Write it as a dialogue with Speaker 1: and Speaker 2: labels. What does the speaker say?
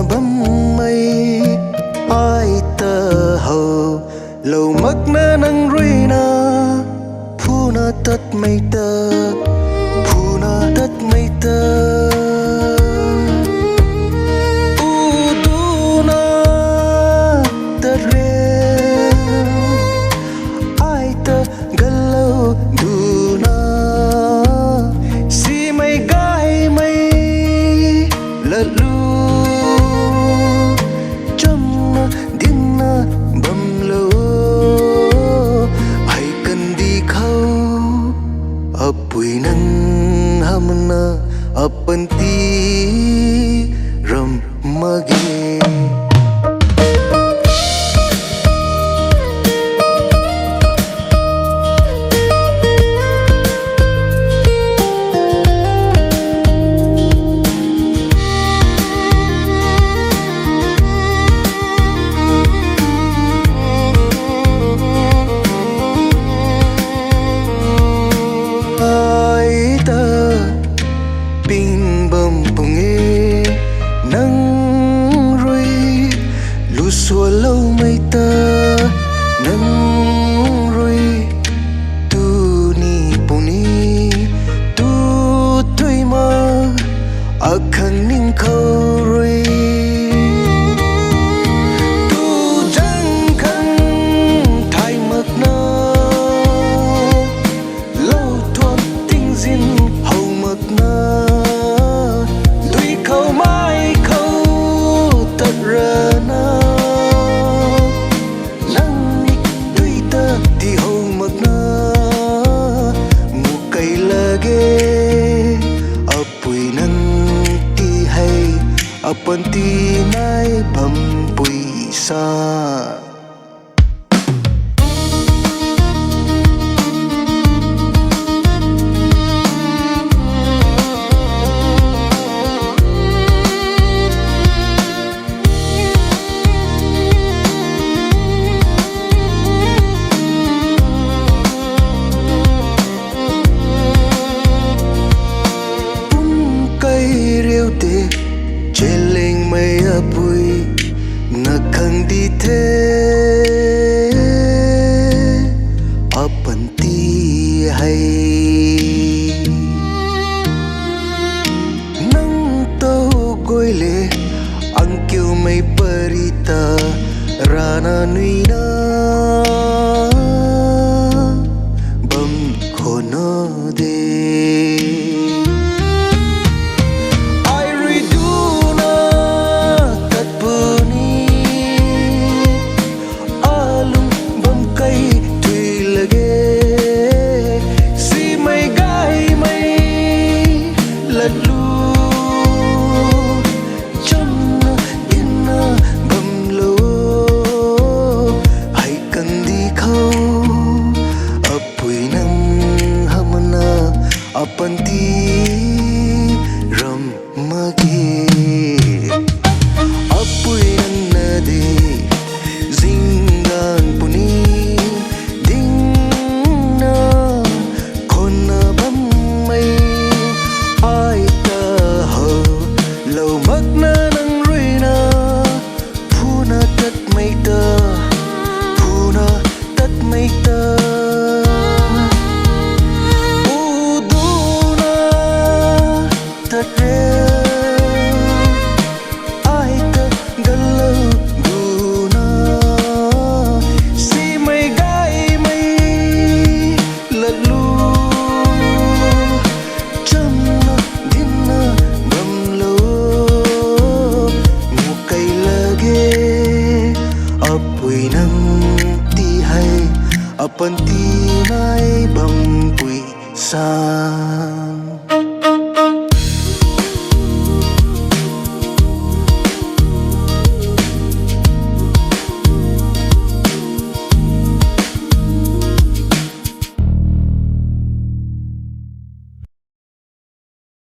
Speaker 1: bấm mây ai tơ hầu lâu mắc na nang ruy na phu na tất mây tơ phu na tất mây tơ u du na tất re ai tơ galau du na si mây gai mây lật lu Apui Nangna PANTI ram mage ping bom punge nang rui lu xua lâu mây ta nang rui tu ni puni tu tui ma akhang ning khâu rui tu jang khang thai mak na lâu thuan tinh zin hầu mak na Apui Nangti hay PANTI nai bam pui sa Cheling mây apui na khang đi thế PANTI hay nang tau goi le ang kêu mây parita rana nui na bam khono de PANTI ram mage Apui Nangna de zingan puni ding na khona bam mai ai ta ho lâu mak na nang rui na phu na tất mây ta phu na tất mây ta Apui Nangti hay PANTI